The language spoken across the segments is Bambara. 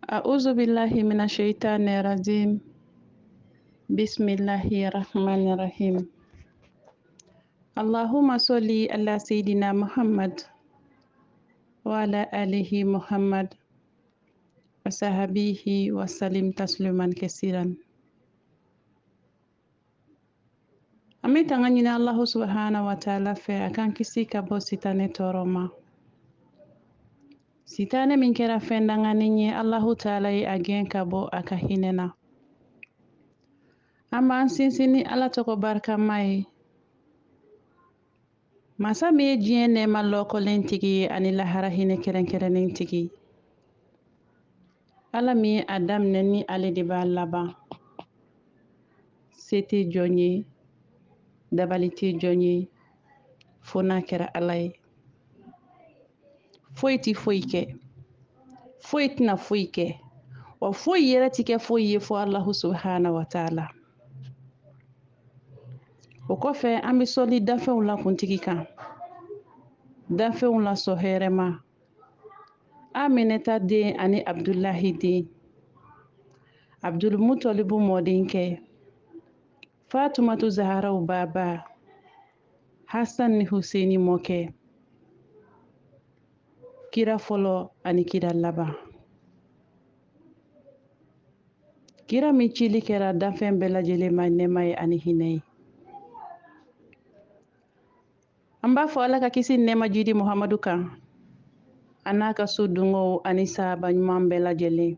أعوذ بالله من الشيطان الرجيم. بسم الله الرحمن الرحيم. اللهم صل على سيدنا محمد وعلى آله محمد وصحبه وسلم تسليما كثيرا. Ami tanga ñina Allah subhanahu wa ta'ala fe akan kisi ka bo sitane toroma. Sitane min kera fendangani ñe Allahu ta'ala yi agen ka bo aka hinena. Amba an sinsini ala toko barka mai. Masa mi ye diɲɛ nɛɛma lɔkɔlen tigi ye ani lahara hinɛ kɛrɛnkɛrɛnnen tigi. Ala min ye a daminɛ ni ale de b'a laban. Se tɛ jɔn ye, dabali tɛ jɔn ye, fo n'a kɛra Ala ye. Foyi ti foyi kɛ, foyi tina foyi kɛ, wa foyi yɛrɛ ti kɛ foyi ye fo Alahu subhanahu wa ta'ala. O kɔfɛ an bɛ sɔli dafɛnw la kuntigi kan. Dafɛnw la sɔ hɛrɛma. Aminata den ani Abdulahi den. Abdulmutalibu mɔdenkɛ. Fatumatu Zaharaw baba. Hasan ni Huseini mɔkɛ. Kira fɔlɔ ani kira laban. Kira min cili kɛra dafɛn bɛɛ lajɛlen ma nɛɛma ye ani hinɛ ye. An b'a fɔ Ala ka kisi nɛɛma jidi Muhamadu kan. A n'a ka so dunkew ani sahaba ɲuman bɛɛ lajɛlen.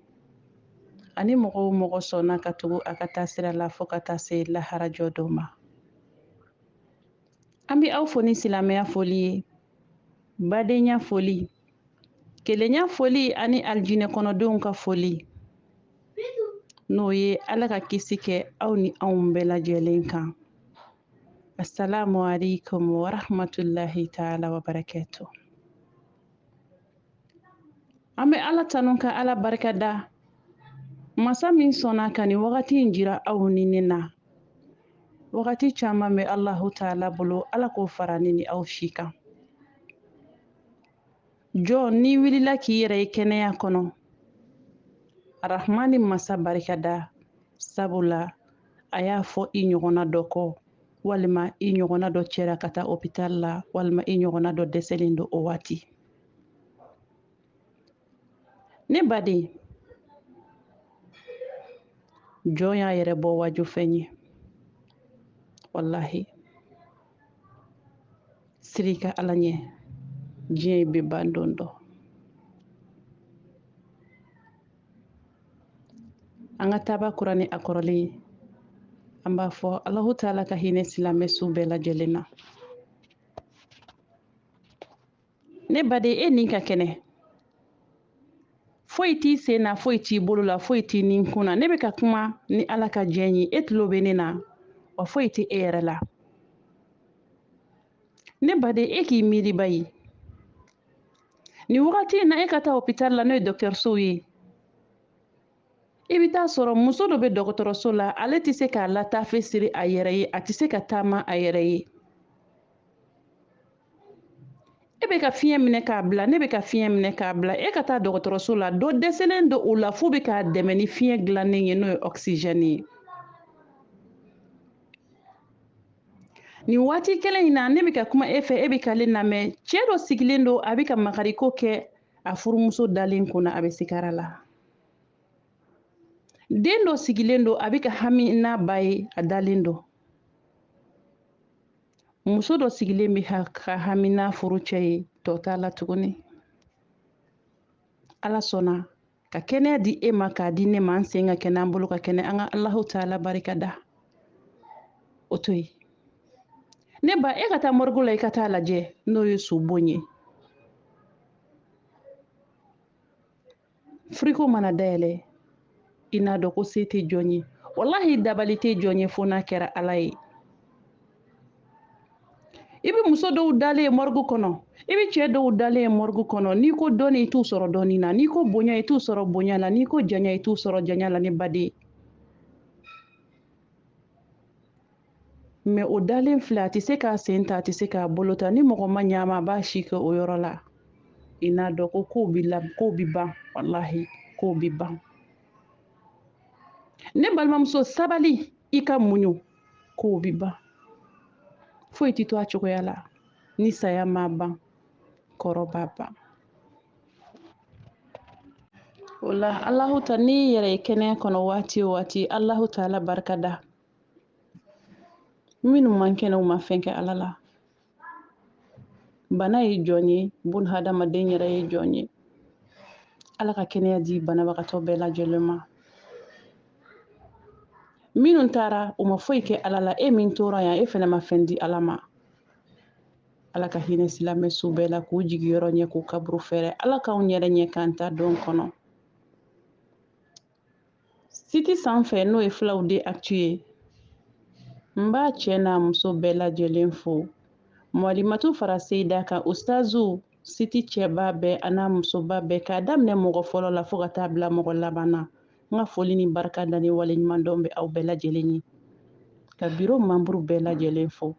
Ani mɔgɔw mɔgɔ sɔnna ka tugu a ka taa sira la fo ka taa se lahara jɔ dɔw ma. An bɛ aw fo ni silamɛya foli ye. Badenya foli. Kelenya foli ani aljinɛ kɔnɔdenw ka foli. N'o ye Ala ka kisi kɛ aw ni anw bɛɛ lajɛlen kan. Assalamu alaikum wa rahmatullahi ta'ala wa barakatuh. An bɛ Ala tanu ka Ala barika da. Masa min sɔnna ka nin wagati in jira aw ni ne na. Wagati caman bɛ Alahu ta'ala bolo, Ala k'o fara ne ni aw si kan. Jɔn ni wulila k'i yɛrɛ ye kɛnɛya kɔnɔ. Arahmani masa barika da. Sabula a y'a fɔ i ɲɔgɔnna dɔ kɔ. Walima i ɲɔgɔnna dɔ cɛra ka taa hôpital la. Walima i ɲɔgɔnna dɔ dɛsɛlen don o waati. Ne baden. Jɔn y'a yɛrɛ bɔ waju fɛn ye. Wallahi. Siri ka Ala ɲɛ. Diɲɛ bɛ ban don dɔ. An ka taaba Kurani a kɔrɔlen. An b'a fɔ Alahu ta'ala ka hinɛ silamɛ su bɛɛ lajɛlen na. Ne baden e nin ka kɛnɛ. Foyi t'i sen na, foyi t'i bolo la, foyi t'i nin kun na. Ne bɛ ka kuma ni Ala ka diɲɛ ye. E tulo bɛ ne na. Wa foyi t'i e yɛrɛ la. Ne baden e k'i miiri bayi. Ni wagati in na e ka taa hôpital la n'o ye dɔkitɛriso ye. I bɛ taa sɔrɔ muso dɔ bɛ dɔgɔtɔrɔso la, ale tɛ se k'a lataafe siri a yɛrɛ ye, a tɛ se ka taama a yɛrɛ ye. E bɛ ka fiɲɛ minɛ k'a bila, ne bɛ ka fiɲɛ minɛ k'a bila, e ka taa dɔgɔtɔrɔso la, dɔ dɛsɛlen don o la f'u bɛ k'a dɛmɛ ni fiɲɛ dilannen ye n'o ye oxygène ye. Nin waati kelen in na ne bɛ ka kuma e fɛ, e bɛ ka ne lamɛn, cɛ dɔ sigilen don a bɛ ka makariko kɛ a furumuso dalen kunna a bɛ sigara la. Den dɔ sigilen don a bɛ ka hami n'a ba ye a dalen don. Muso dɔ sigilen bɛ ka hami n'a furu cɛ ye tɔ t'a la tuguni. Ala sɔnna ka kɛnɛya di e ma k'a di ne ma, an sen ka kɛnɛ an bolo ka kɛnɛ, an ka Alahu ta'ala barika da. O to yen. Ne ba e ka taa morgue la i ka taa lajɛ n'o ye sobon ye. Frigo mana dayɛlɛ i n'a dɔn ko se tɛ jɔn ye. Wallahi dabali tɛ jɔn ye fo n'a kɛra Ala ye. I bɛ muso dɔw dalen ye morgue kɔnɔ. I bɛ cɛ dɔw dalen ye morgue kɔnɔ. N'i ko dɔnni i t'u sɔrɔ dɔnni na. N'i ko bonya i t'u sɔrɔ bonya la. N'i ko janya i t'u sɔrɔ janya la ne baden. Mais o dalen filɛ a tɛ se k'a sen ta, a tɛ se k'a bolo ta. Ni mɔgɔ ma ɲ'a ma a b'a si kɛ o yɔrɔ la. I n'a dɔn ko kow bɛ ban wallahi. k'o bi ban ne balimamuso sabali i ka muɲu k'o bi ban foyi tɛ to a cogoya la ni saya ma ban kɔrɔ b'a ban o la Alahu ta n'i yɛrɛ ye kɛnɛya kɔnɔ waati o waati Alahu taala barika da minnu man kɛnɛ u ma fɛn kɛ Ala la bana ye jɔn ye bun hadamaden yɛrɛ ye jɔn ye Ala ka kɛnɛya di banabagatɔ bɛɛ lajɛlen ma minnu taara u ma foyi kɛ Ala la e min tora yan e fana ma fɛn di Ala ma Ala ka hinɛ silamɛsu bɛɛ la k'u jigiyɔrɔ ɲɛ k'u kaburu fɛrɛ Ala k'anw yɛrɛ ɲɛ k'an ta don kɔnɔ siti sanfɛ n'o ye Fulaw de actu ye n b'a cɛ n'a muso bɛɛ lajɛlen fo Mɔlimatu fara Seyida kan ustazu siti cɛba bɛɛ a n'a musoba bɛɛ k'a daminɛ mɔgɔ fɔlɔ la fo ka taa bila mɔgɔ laban na n ka foli ni barika da ni waleɲuman dɔn bɛ aw bɛɛ lajɛlen ye ka biro membre bɛɛ lajɛlen fo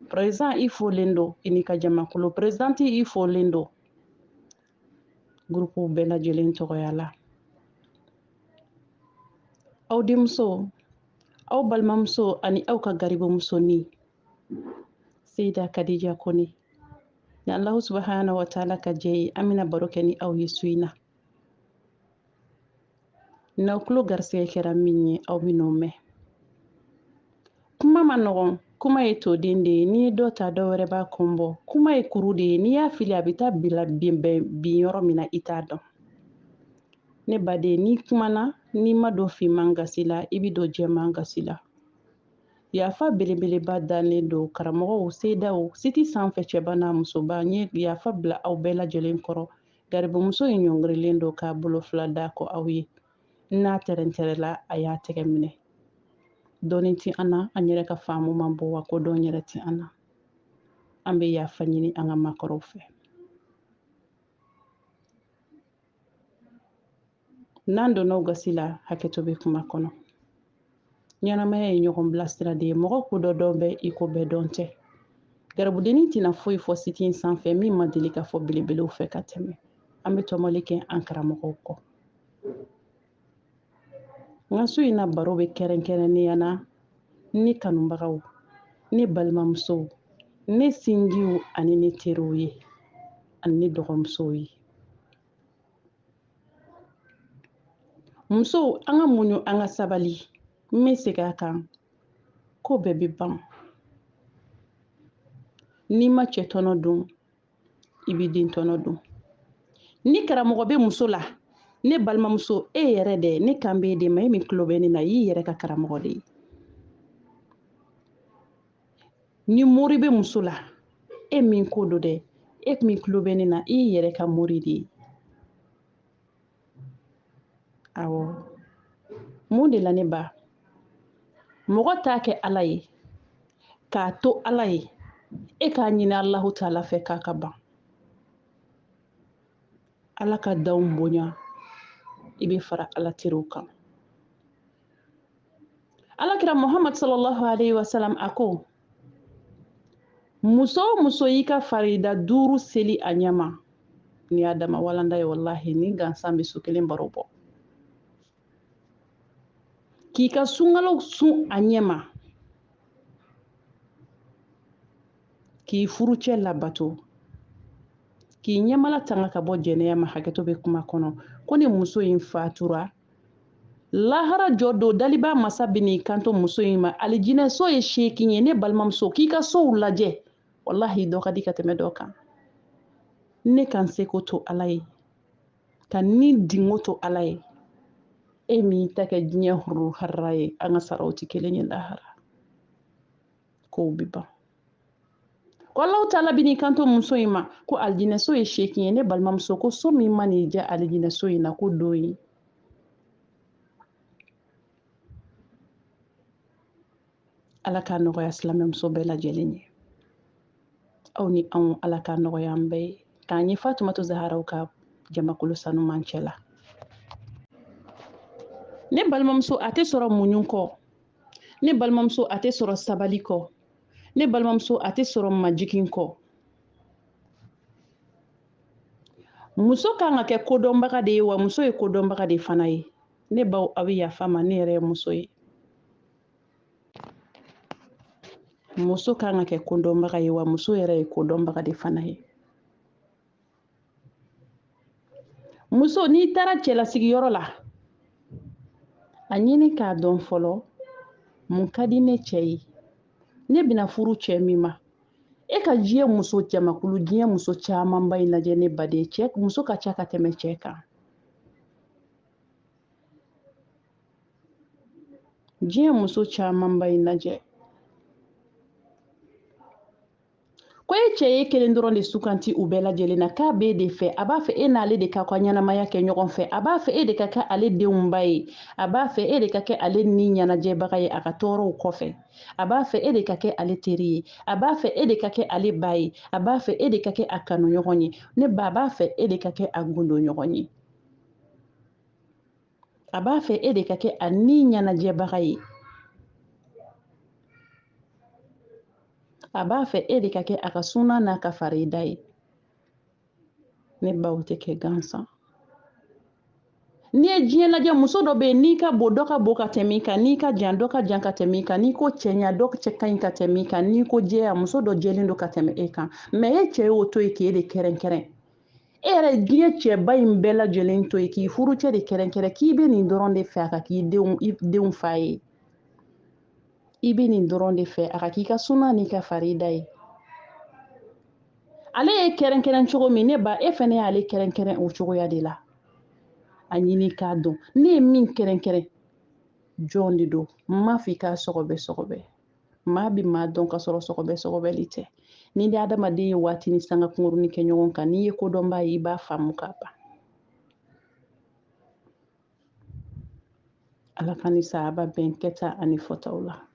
président i folen don i ni ka jamakulu présidente i folen don groupe bɛɛ lajɛlen tɔgɔya la aw denmuso aw balimamuso ani aw ka garibumusoni Seyida Kadija Kone ni Alahu subahana wa taala ka jɛ ye an bɛna baro kɛ ni aw ye su in na n'aw tulo garisɛgɛ kɛra min ye aw bɛn'o mɛn kuma ma nɔgɔn kuma ye toden de ye n'i ye dɔ ta dɔ wɛrɛ b'a kɔn bɔ kuma ye kuru de ye n'i y'a fili a bɛ taa bin yɔrɔ min na i t'a dɔn ne baden n'i kumana n'i ma don finman gasi la i bɛ don jɛman gasi la yafa belebeleba dannen don karamɔgɔw Seyidaw siti sanfɛ cɛba n'a musoba n ye yafa bila aw bɛɛ lajɛlen kɔrɔ garibumuso in ɲɔngirilen don k'a bolo fila da kɔ aw ye n'a tɛrɛntɛrɛla a y'a tɛgɛ minɛ dɔɔnin tɛ an na an yɛrɛ ka faamu man bɔ wa ko dɔn yɛrɛ tɛ an na an bɛ yafa ɲini an ka maakɔrɔw fɛ n'an donna gasi la hakɛto bɛ kuma kɔnɔ ɲɛnamaya ye ɲɔgɔn bilasira de ye mɔgɔ ko dɔ dɔn bɛ i ko bɛɛ dɔn tɛ garibudennin tɛna foyi fɔ siti in sanfɛ min ma deli ka fɔ belebelew fɛ ka tɛmɛ an bɛ tɔmɔli kɛ an karamɔgɔw kɔ n ka so in na baro bɛ kɛrɛnkɛrɛnnenya na ne kanubagaw ne balimamusow ne sinjiw ani ne teriw ye ani ne dɔgɔmusow ye musow an ka muɲu an ka sabali n bɛ segin a kan ko bɛɛ bɛ ban n'i ma cɛ tɔnɔ dun i bɛ den tɔnɔ dun ni karamɔgɔ bɛ muso la ne balimamuso e yɛrɛ dɛ ne kan bɛ e de ma e min tulo bɛ ne na i y'i yɛrɛ ka karamɔgɔ de ye ni mori bɛ muso la e min ko don dɛ e min tulo bɛ ne na i y'i yɛrɛ ka mori de ye awɔ mun de la ne ba mɔgɔ t'a kɛ Ala ye k'a to Ala ye e k'a ɲini Alahu taala fɛ k'a ka ban Ala ka danw bonya i bɛ fara Ala teriw kan Alakira Muhamadu sallallahu alaihi wa sallam a ko muso o muso y'i ka farida 5 seli a ɲɛma ni y'a dama walanda ye wallahi ni gansan bɛ so kelen baro bɔ k'i ka sunkalo sun a ɲɛma k'i furucɛ labato k'i ɲɛmala tanga ka bɔ jɛnɛya ma hakɛto bɛ kuma kɔnɔ ko ni muso in fatura lahara jɔ don daliba masa bɛ n'i kanto muso in ma alijinɛ so ye 8 ye ne balimamuso k'i ka sow lajɛ wallahi dɔ ka di ka tɛmɛ dɔ kan ne kan se ko to Ala ye ka ni dingo to Ala ye e min ta kɛ diɲɛ huru harara ye an ka saraw tɛ kelen ye lahara kow bɛ ban ko Alahu taala bɛ n'i kanto muso in ma ko alijinɛ so ye 8 ye ne balimamuso ko so min ma n'i diya alijinɛ so in na ko don ye Ala k'a nɔgɔya silamɛmuso bɛɛ lajɛlen ye aw ni anw Ala k'a nɔgɔya an bɛɛ ye k'a ɲɛ Fatumata Zaharaw ka jamakulu sanuman cɛ la ne balimamuso a tɛ sɔrɔ muɲu kɔ ne balimamuso a tɛ sɔrɔ sabali kɔ ne balimamuso a tɛ sɔrɔ majigin kɔ muso kan ka kɛ kodɔnbaga de ye wa muso ye kodɔnbaga de fana ye ne baw a bɛ yafa ma ne yɛrɛ ye muso ye muso kan ka kɛ kodɔnbaga ye wa muso yɛrɛ ye kodɔnbaga de fana ye muso n'i taara cɛlasigiyɔrɔ la a ɲini k'a dɔn fɔlɔ mun ka di ne cɛ ye ne bɛna furu cɛ min ma e ka diɲɛ muso jamakulu diɲɛ muso camanba in lajɛ ne baden cɛ muso ka ca ka tɛmɛ cɛ kan diɲɛ muso camanba in lajɛ ko e cɛ ye kelen dɔrɔn de suganti u bɛɛ lajɛlen na k'a b'e de fɛ a b'a fɛ e n'ale de ka ɲɛnamaya kɛ ɲɔgɔn fɛ a b'a fɛ e de ka kɛ ale denw ba ye a b'a fɛ e de ka kɛ ale ni ɲɛnajɛbaga ye a ka tɔɔrɔw kɔfɛ a b'a fɛ e de ka kɛ ale teri ye a b'a fɛ e de ka kɛ ale ba ye a b'a fɛ e de ka kɛ a kanuɲɔgɔn ye ne ba a b'a fɛ e de ka kɛ a gundoɲɔgɔn ye a b'a fɛ e de ka kɛ a ni ɲɛnajɛbaga ye a b'a fɛ e de ka kɛ a ka suna n'a ka farida ye ne baw tɛ kɛ gansan n'i ye diɲɛ lajɛ muso dɔ bɛ yen n'i ka bon dɔ ka bon ka tɛmɛ i kan n'i ka jan dɔ ka jan ka tɛmɛ i kan n'i ko cɛɲa dɔ cɛ ka ɲi ka tɛmɛ i kan n'i ko jɛya muso dɔ jɛlen don ka tɛmɛ e kan mɛ e cɛ y'o to yen k'e de kɛrɛnkɛrɛn e yɛrɛ diɲɛ cɛba in bɛɛ lajɛlen to yen k'i furucɛ de kɛrɛnkɛrɛn k'i bɛ nin dɔrɔn de fɛ a ka k'i denw fa ye i bɛ nin dɔrɔn de fɛ a ka k'i ka suna n'i ka farida ye ale ye kɛrɛnkɛrɛn cogo min ne ba e fana y'ale kɛrɛnkɛrɛn o cogoya de la a ɲini k'a dɔn ne ye min kɛrɛnkɛrɛn jɔn de don n m'a fɔ i k'a sɔgɔbɛ maa bɛ maa dɔn ka sɔrɔ sɔgɔbɛli tɛ ni de adamaden ye waati ni sanga kunkurunin kɛ ɲɔgɔn kan n'i ye kodɔnbaa ye i b'a faamu ka ban ala ka ni sahaba bɛn kɛta ani fɔtaw la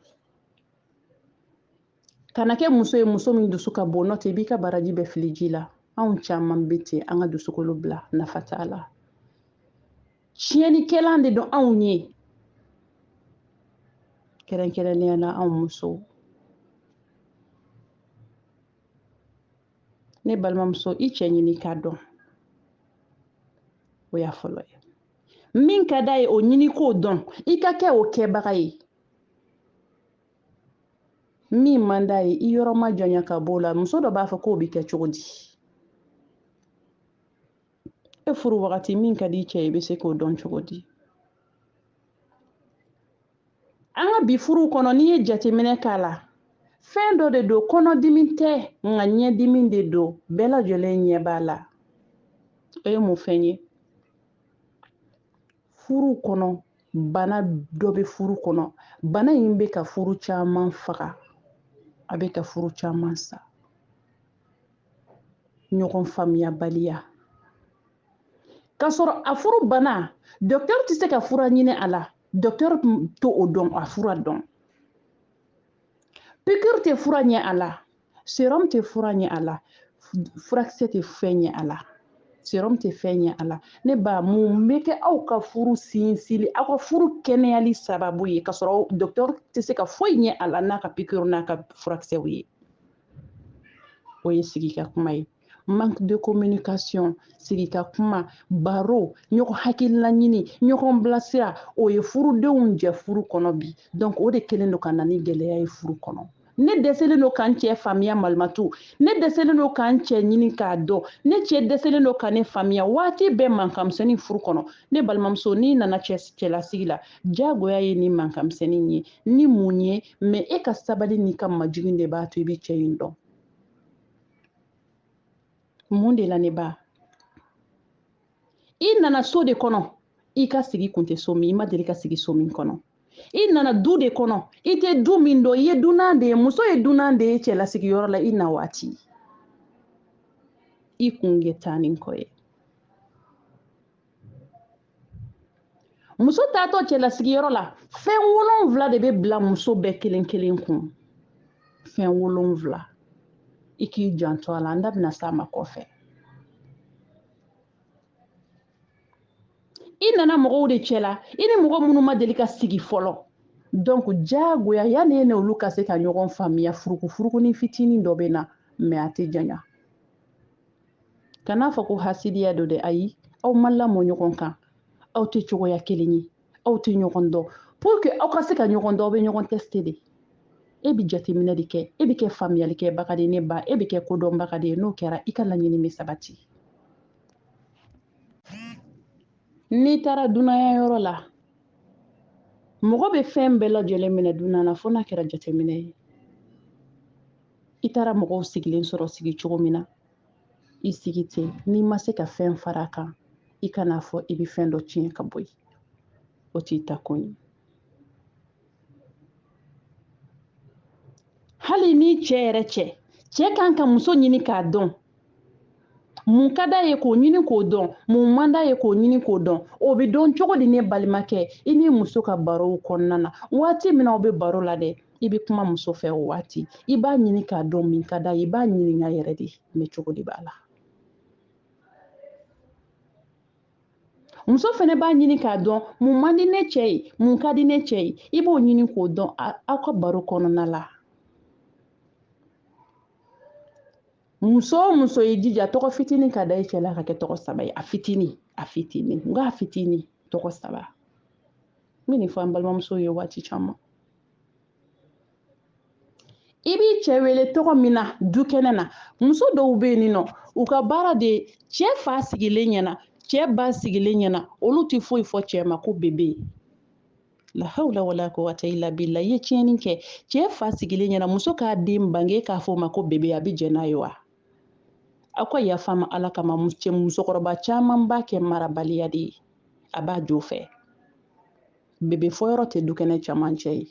kana kɛ muso ye muso min dusu ka bon n'o tɛ i b'i ka baraji bɛɛ fili ji la anw caman bɛ ten an ka dusukolo bila nafa t'a la tiɲɛnikɛlan de don anw ye kɛrɛnkɛrɛnnenya la anw musow ne balimamuso i cɛ ɲini k'a dɔn o y'a fɔlɔ ye min ka d'a ye o ɲini k'o dɔn i ka kɛ o kɛbaga ye min man d'a ye i yɔrɔ ma janya ka b'o la muso dɔ b'a fɔ k'o bɛ kɛ cogo di e furu wagati min ka di i cɛ ye i bɛ se k'o dɔn cogo di an ka bi furuw kɔnɔ n'i ye jateminɛ k'a la fɛn dɔ de don kɔnɔdimi tɛ nka ɲɛdimi de don bɛɛ lajɛlen ɲɛ b'a la o ye mun fɛn ye furu kɔnɔ bana dɔ bɛ furu kɔnɔ bana in bɛ ka furu caman faga a bɛ ka furu caman sa ɲɔgɔn faamuyabaliya k'a sɔrɔ a furu bana dɔkitɛri tɛ se ka fura ɲini a la dɔkitɛri to o dɔn a fura dɔn pikiri tɛ fura ɲɛ a la serum tɛ fura ɲɛ a la furakisɛ tɛ fɛn ɲɛ a la serum tɛ fɛn ɲɛ a la ne ba mun bɛ kɛ aw ka furu sinsinli aw ka furu kɛnɛyali sababu ye k'a sɔrɔ dɔkitɛri tɛ se ka foyi ɲɛ a la n'a ka pikiri n'a ka furakisɛw ye o ye sigi ka kuma ye manque de communication sigi ka kuma baro ɲɔgɔn hakilina ɲini ɲɔgɔn bilasira o ye furudenw jɛ furu kɔnɔ bi donc o de kɛlen don ka na ni gɛlɛya ye furu kɔnɔ ne dɛsɛlen don k'an cɛ faamuya malimatu ne dɛsɛlen don k'an cɛ ɲini k'a dɔn ne cɛ dɛsɛlen don ka ne faamuya waati bɛɛ mankanmisɛnnin furu kɔnɔ ne balimamuso n'i nana cɛlasigi la diyagoya ye ni mankanmisɛnnin ye ni mun ye mɛ e ka sabali n'i ka majigin de b'a to i bɛ cɛ in dɔn mun de la ne ba i nana so de kɔnɔ i ka sigi kun tɛ so min i ma deli ka sigi so min kɔnɔ i nana du de kɔnɔ i tɛ du min dɔn i ye dunan de ye muso ye dunan de ye cɛlasigiyɔrɔ la i na waati i kun ye taa ni kɔ ye muso taatɔ cɛlasigiyɔrɔ la fɛn 7 de bɛ bila muso bɛɛ kelen kelen kun fɛn 7 i k'i janto a la an da bɛna s'a ma kɔfɛ i nana mɔgɔw de cɛ la i ni mɔgɔ minnu ma deli ka sigi fɔlɔ donc diyagoya yanni e n'olu ka se ka ɲɔgɔn faamuya furukufurukunin fitinin dɔ bɛ na mɛ a tɛ janya kana fɔ ko hasidiya do de ayi aw ma lamɔ ɲɔgɔn kan aw tɛ cogoya kelen ye aw tɛ ɲɔgɔn dɔn pour que aw ka se ka ɲɔgɔn dɔn aw bɛ ɲɔgɔn tester de e bi jateminɛ de kɛ e bi kɛ faamuyali kɛbaga de ye ne ba e bi kɛ kodɔnbaga de ye n'o kɛra i ka laɲini bɛ sabati n'i taara dunanya yɔrɔ la mɔgɔ bɛ fɛn bɛɛ lajɛlen minɛ dunan na fo n'a kɛra jateminɛ ye i taara mɔgɔw sigilen sɔrɔ sigi cogo min na i sigi ten n'i ma se ka fɛn fara a kan i kan'a fɔ i bɛ fɛn dɔ tiɲɛ ka bɔ yen o t'i ta kun ye hali ni cɛ yɛrɛ cɛ kan ka muso ɲini k'a dɔn mun ka d'a ye k'o ɲini k'o dɔn mun man d'a ye k'o ɲini k'o dɔn o bɛ dɔn cogo di ne balimakɛ i ni muso ka barow kɔnɔna na waati min na aw bɛ baro la dɛ i bɛ kuma muso fɛ o waati i b'a ɲini k'a dɔn min ka d'a ye i b'a ɲininka yɛrɛ de mɛ cogo de b'a la muso fɛnɛ b'a ɲini k'a dɔn mun man di ne cɛ ye mun ka di ne cɛ ye i b'o ɲini k'o dɔn aw ka baro kɔnɔna la muso o muso ye jija tɔgɔ fitinin ka da i cɛ la ka kɛ tɔgɔ 3 ye a fitinin nka a fitinin tɔgɔ 3 n bɛ nin fɔ an balimamuso ye waati caman i b'i cɛ wele tɔgɔ min na du kɛnɛ na muso dɔw bɛ yen nɔ u ka baara de cɛ fa sigilen ɲɛna cɛ ba sigilen ɲɛna olu tɛ foyi fɔ cɛ ma ko bebe la hawla wala quwwata illa billah i ye tiɲɛni kɛ cɛ fa sigilen ɲɛna muso k'a den bange k'a fɔ o ma ko bebe a bɛ jɛn n'a ye wa aw ka yafa ma ala kama musokɔrɔba caman b'a kɛ marabaliya de ye a b'a jo fɛ bebe fɔ yɔrɔ tɛ du kɛnɛ camancɛ ye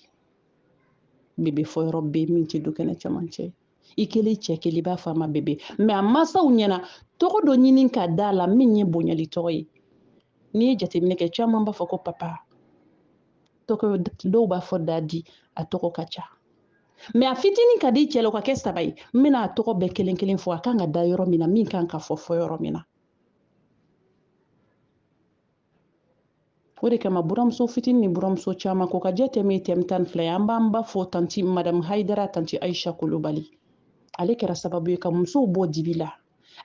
bebe fɔ yɔrɔ bɛ min tɛ du kɛnɛ camancɛ i kelen cɛ kelen i b'a fɔ a ma bebe mɛ a mansaw ɲɛna tɔgɔ dɔ ɲini ka d'a la min ye bonyali tɔgɔ ye n'i ye jateminɛ kɛ caman b'a fɔ ko papa dɔw b'a fɔ dadi a tɔgɔ ka ca mɛ a fitinin ka di cɛ la o ka kɛ 3 ye n bɛna a tɔgɔ bɛɛ kelen kelen fɔ a kan ka da yɔrɔ min na min kan ka fɔ yɔrɔ min na o de kama buramuso fitinin ni buramuso caman ko ka jɛ tɛmɛ tɛmɛ 12 ye an b'an ba fɔ tanti madamu hayidara tanti ayisa kulubali ale kɛra sababu ye ka musow bɔ dibi la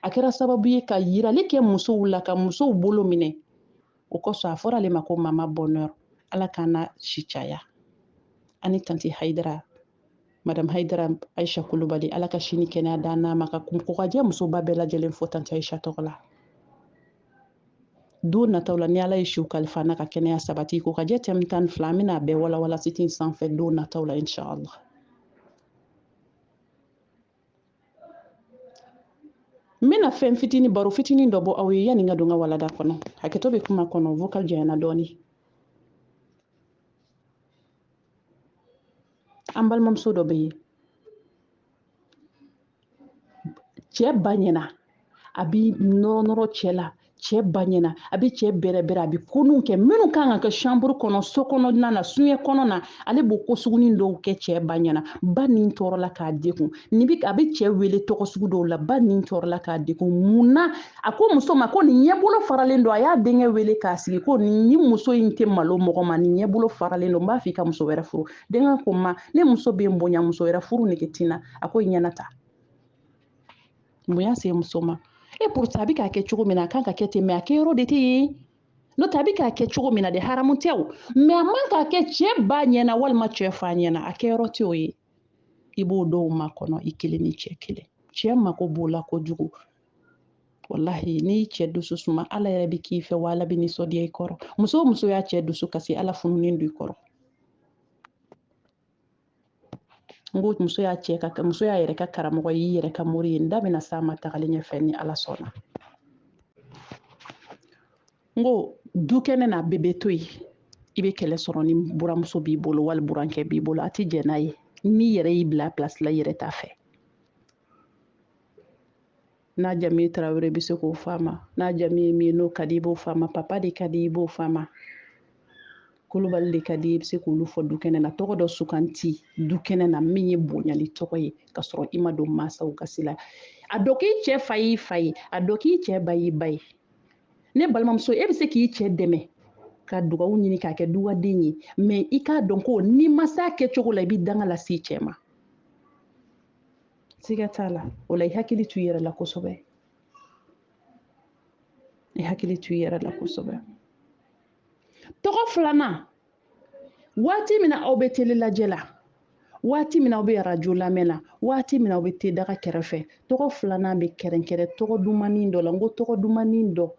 a kɛra sababu ye ka yirali kɛ musow la ka musow bolo minɛ o kosɔn a fɔra ale ma ko mama bonheur ala k'an na si caya ani tanti hayidara madame hayidara ayisa kulubali ala ka sini kɛnɛya d'an n'a ma ka kokajɛ musoba bɛɛ lajɛlen fɔ tanti ayisa tɔgɔ la don nataw la ni ala ye siw kalifa n'a ka kɛnɛya sabati kokajɛ tɛmɛ 12 an bɛna a bɛɛ walawala siti sanfɛ don nataw la inshallah n bɛna fɛn fitinin baro fitinin dɔ bɔ aw ye yanni n ka don n ka walada kɔnɔ hakɛto bɛ kuma kɔnɔ vocal janyana dɔɔni an balimamuso dɔ bɛ yen cɛ ba ɲɛna a bɛ nɔrɔ cɛ la cɛ ba ɲɛna a bɛ cɛ bɛrɛbɛrɛ a bɛ koninw kɛ minnu kan ka kɛ chambre kɔnɔ so kɔnɔna na suɲɛ kɔnɔ na ale b'o ko sugunin dɔw kɛ cɛ ba ɲɛna ba nin tɔɔrɔla k'a degun a bɛ cɛ wele tɔgɔ sugu dɔw la ba nin tɔɔrɔla k'a degun mun na a ko muso ma ko nin ɲɛbolo faralen don a y'a denkɛ wele k'a sigi ko nin muso in tɛ malo mɔgɔ ma nin ɲɛbolo faralen don n b'a fɔ i ka muso wɛrɛ furu denkɛ ko ma ne muso bɛ n bonya muso wɛrɛ furu nege tina a ko i ɲɛna ta bonya se muso ma pourtant a bɛ k'a kɛ cogo min na a kan ka kɛ ten mɛ a kɛ yɔrɔ de tɛ yen n'o tɛ a bɛ k'a kɛ cogo min na de haramu tɛ o mɛ a man k'a kɛ cɛ ba ɲɛna walima cɛ fa ɲɛna a kɛ yɔrɔ tɛ o ye i b'o dɔw makɔnɔ i kelen ni cɛ kelen cɛ mako b'o la kojugu wallahi n'i cɛ dusu suma ala yɛrɛ bɛ k'i fɛ wa ala bɛ nisɔndiya i kɔrɔ muso o muso y'a cɛ dusu kasi ala fununen don i kɔrɔ n ko muso y'a yɛrɛ ka karamɔgɔ y'i yɛrɛ ka mori ye n da bɛna s'a ma tagalen ɲɛfɛ ni ala sɔnna n ko du kɛnɛ na bɛɛ bɛ to yen i bɛ kɛlɛ sɔrɔ ni buramuso b'i bolo wali burankɛ b'i bolo a tɛ jɛn n'a ye n'i yɛrɛ y'i bila place la i yɛrɛ t'a fɛ n'a jamu ye tarawele i bɛ se k'o fɔ a ma n'a jamu ye min ye n'o ka di i b'o fɔ a ma papa de ka di i b'o fɔ a ma kulubali de ka di i bɛ se k'olu fɔ du kɛnɛ na tɔgɔ dɔ suganti du kɛnɛ na min ye bonyali tɔgɔ ye ka sɔrɔ i ma don mansaw gasi la a dɔ k'i cɛ fa y'i fa ye a dɔ k'i cɛ ba y'i ba ye ne balimamuso e bɛ se k'i cɛ dɛmɛ ka dugawu ɲini k'a kɛ duwaden ye mɛ i k'a dɔn ko n'i ma se a kɛcogo la i bɛ danga lase i cɛ ma siga t'a la o la i hakili to i yɛrɛ la kosɛbɛ i hakili to i yɛrɛ la kosɛbɛ. Tɔgɔ filanan, waati min na aw bɛ tele lajɛ la, waati min na aw bɛ arajo lamɛn la, waati min na aw bɛ te daga kɛrɛfɛ, tɔgɔ filanan bɛ kɛrɛnkɛrɛn tɔgɔ dumanin dɔ la. N ko tɔgɔ dumanin dɔ,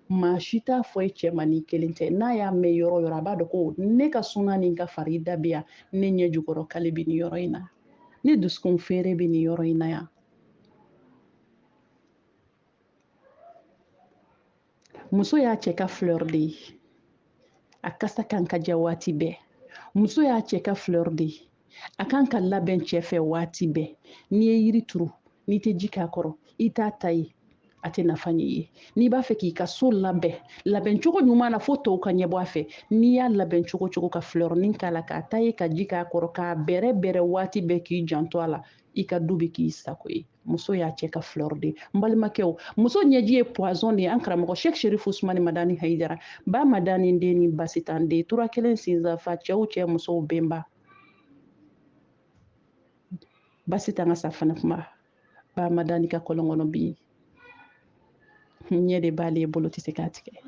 maa si t'a fɔ i cɛ ma ni kelen tɛ. N'a y'a mɛn yɔrɔ o yɔrɔ a b'a dɔn ko ne ka suna ni ka fari da bɛ yan, ne ɲɛ jukɔrɔ kale bɛ nin yɔrɔ in na, ne dusukun feere bɛ nin yɔrɔ in na yan. Muso y'a cɛ ka fleur de ye, a kasa kan ka ja waati bɛɛ. Muso y'a cɛ ka fleur de ye, a kan ka labɛn cɛ fɛ waati bɛɛ. N'i ye yiri turu, n'i tɛ ji k'a kɔrɔ, i t'a ta ye, a tɛ nafa ɲɛ i ye. N'i b'a fɛ k'i ka so labɛn, labɛn cogo ɲuman na fo tɔw ka ɲɛbɔ a fɛ. N'i y'a labɛn cogo cogo ka fleurinin k'a la, k'a ta ye, ka ji k'a kɔrɔ, k'a bɛrɛ bɛrɛ waati bɛɛ k'i janto a la, i ka du bɛ k'i sago ye. Muso y'a cɛ ka fleur de ye. N balimakɛw, muso ɲɛji ye poison de ye. An karamɔgɔ Sheikh Sherif Usmani Madani Hayidara, ba Madani den ni Basitan den, tura kelen sinsanfa cɛw cɛ musow bɛnba. Basitan ka safinɛ kuma, ba Madani ka kɔlɔn kɔnɔ bi. Ɲɛ de b'ale bolo tɛ se k'a tigɛ.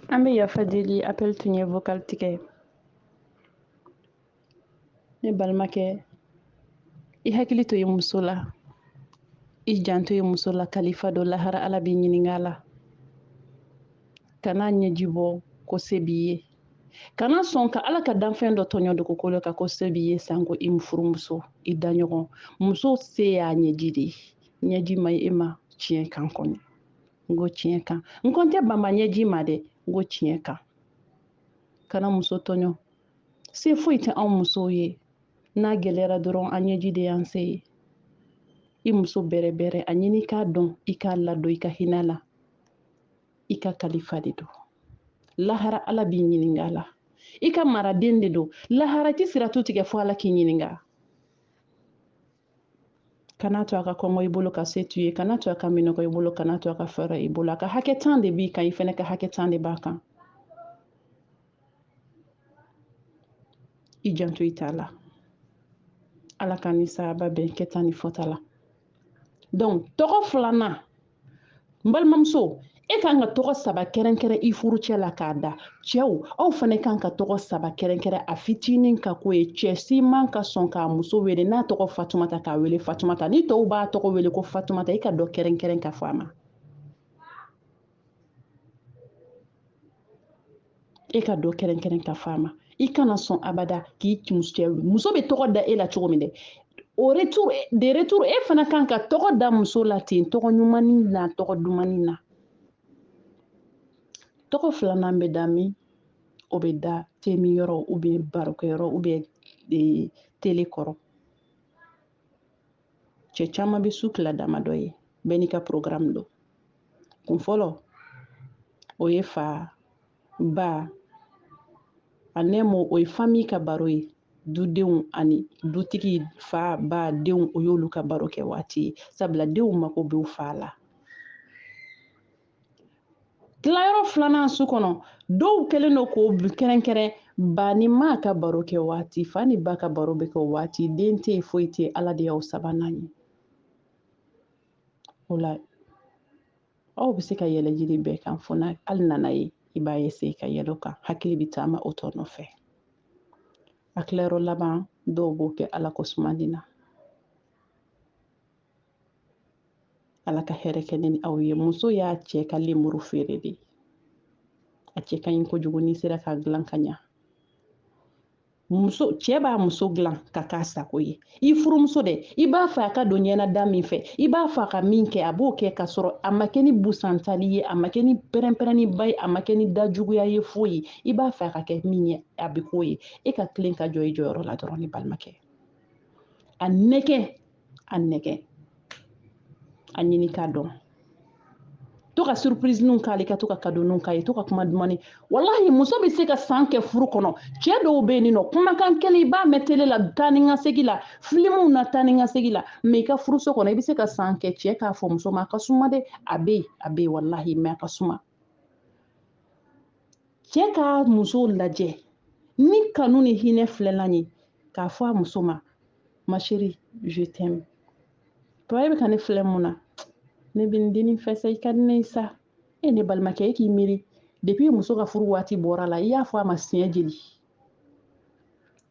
An bɛ yafa deli appel tun ye vocal tigɛ. Ne balimakɛ, i hakili to i muso la, i janto i muso la, kalifa dɔ lahara Ala b'i ɲininka a la. Kana ɲɛji bɔ ko se b'i ye. Kana sɔn ka Ala ka danfɛn dɔ tɔɲɔ dugukolo kan ko se b'i ye sanko i furumuso, i daɲɔgɔn. Muso se y'a ɲɛji de ye. Ɲɛji ma e ma tiɲɛ kan kɔni. N ko tiɲɛ kan. N ko n tɛ banba ɲɛji ma dɛ, n ko tiɲɛ kan. Kana muso tɔɲɔ. Se foyi tɛ anw musow ye. N'a gɛlɛyara dɔrɔn an ɲɛji de y'an se ye. I muso bɛrɛ bɛrɛ, a ɲini k'a dɔn, i k'a ladon i ka hinɛ la. I ka kalifa de don. Lahara Ala b'i ɲininka a la. I ka maraden de don. Lahara tɛ siratu tigɛ fo Ala k'i ɲininka. Kana to a ka kɔngɔ i bolo ka se t'u ye, kana to a ka minɔgɔ i bolo, kana to a ka fɛɛrɛ i bolo. A ka hakɛ tan de b'i kan, i fɛnɛ ka hakɛ tan de b'a kan. I janto i t'a la. Ala ka ni sababa bɛn kɛta ni fɔta la. Donc tɔgɔ filanan, n balimamuso, e kan ka tɔgɔ saba kɛrɛnkɛrɛn i furucɛ la k'a da. Cɛw, aw fana kan ka tɔgɔ saba kɛrɛnkɛrɛn a fitinin ka k'o ye. Cɛ si man ka sɔn k'a muso wele n'a tɔgɔ Fatumata k'a wele Fatumata. Ni tɔw b'a tɔgɔ wele ko Fatumata, i ka dɔ kɛrɛnkɛrɛn ka fɔ a ma. E ka dɔ kɛrɛnkɛrɛn ka fɔ a ma. I kana sɔn abada k'i muso bɛ tɔgɔ da e la cogo min dɛ. Au retour, de retour, e fana kan ka tɔgɔ da muso la ten, tɔgɔ ɲumanin na, tɔgɔ dumanin na. Tɔgɔ filanan bɛ da min? O bɛ da temi yɔrɔ ou bien barokɛyɔrɔ ou bien télé kɔrɔ. Cɛ caman bɛ su tila dama dɔ ye. Bɛɛ n'i ka programme don. Kun fɔlɔ, o ye fa, ba, a nɛmɔ o ye famille ka baro ye. Dudenw ani dutigi fa, ba, denw o y'olu ka baro kɛ waati ye. Sabula denw mako b'u fa la. Tilayɔrɔ filanan su kɔnɔ, dɔw kɛlen don k'o kɛrɛnkɛrɛn ba ni ma ka baro kɛ waati, fa ni ba ka baro bɛ kɛ waati, den tɛ yen foyi tɛ yen, Ala de y'aw sabanan ye. O la, aw bɛ se ka yɛlɛ jiri bɛɛ kan fo na hali nana ye, i b'a essayer ka yɛlɛ o kan, hakili bɛ taama o tɔ nɔfɛ. A tilayɔrɔ laban dɔw b'o kɛ Ala ko sumandi na. Ala ka hɛrɛ kɛ ne ni aw ye. Muso y'a cɛ ka lemuru feere de. A cɛ ka ɲi kojugu n'i sera k'a dilan ka ɲa. Muso, cɛ b'a muso dilan ka k'a sago ye. I furumuso dɛ, i b'a fɛ a ka don ɲɛnada min fɛ, i b'a fɛ a ka min kɛ, a b'o kɛ ka sɔrɔ a ma kɛ ni busantali ye, a ma kɛ ni pɛrɛn-pɛrɛnniba ye, a ma kɛ ni dajuguya ye foyi ye. I b'a fɛ a ka kɛ min ye, a bɛ k'o ye. E ka tilen ka jɔ i jɔyɔrɔ la dɔrɔn ni balimakɛ. A nɛgɛ, a nɛgɛ. A ɲini k'a dɔn. To ka surprise nun k'ale ka to ka cadeau nun k'a ye, to ka kuma dumanni. Wallahi muso bɛ se ka san kɛ furu kɔnɔ. Cɛ dɔw bɛ yen nɔ, kumakan kelen i b'a mɛn télé la taa ni ka segin la, filimuw na taa ni ka segin la, mais i ka furuso kɔnɔ i bɛ se ka san kɛ cɛ k'a fɔ muso ma a ka suma dɛ, a bɛ yen wallahi mais a ka suma. Cɛ ka muso lajɛ, ni kanu ni hinɛ filɛla ye, k'a fɔ a muso ma, ma chérie, je t'aime. Papa e bɛ ka ne filɛ mun na? ne bin dini fɛsɛ i ka di ne ye sa ne balimakɛ e k'i miiri depuis muso ka furu waati bɔra la i y'a fɔ a ma siɲɛ jeli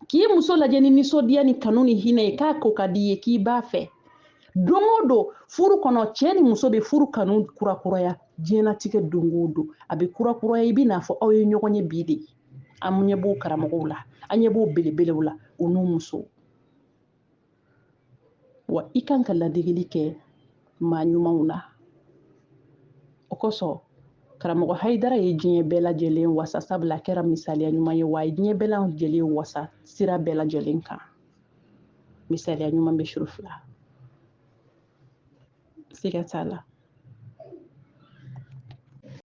k'i muso lajɛ ni nisɔndiya ni kanu ni hinɛ ye k'a ko ka di i ye k'i b'a fɛ don o don furu kɔnɔ cɛ ni muso bɛ furu kanu kurakuraya diɲɛlatigɛ don o don a bɛ kurakuraya i bɛ n'a fɔ aw ye ɲɔgɔn ye bi de an ɲɛ b'o karamɔgɔw la an ɲɛ b'o belebelew la o n'u muso wa i kan ka ladegeli kɛ maa ɲumanw na o kosɔn karamɔgɔ Hayidara ye diɲɛ bɛɛ lajɛlen wasa sabula a kɛra misaliya ɲuman ye wa a ye diɲɛ bɛɛ lajɛlen wasa sira bɛɛ lajɛlen kan misaliya ɲuman bɛ Surufila siga t'a la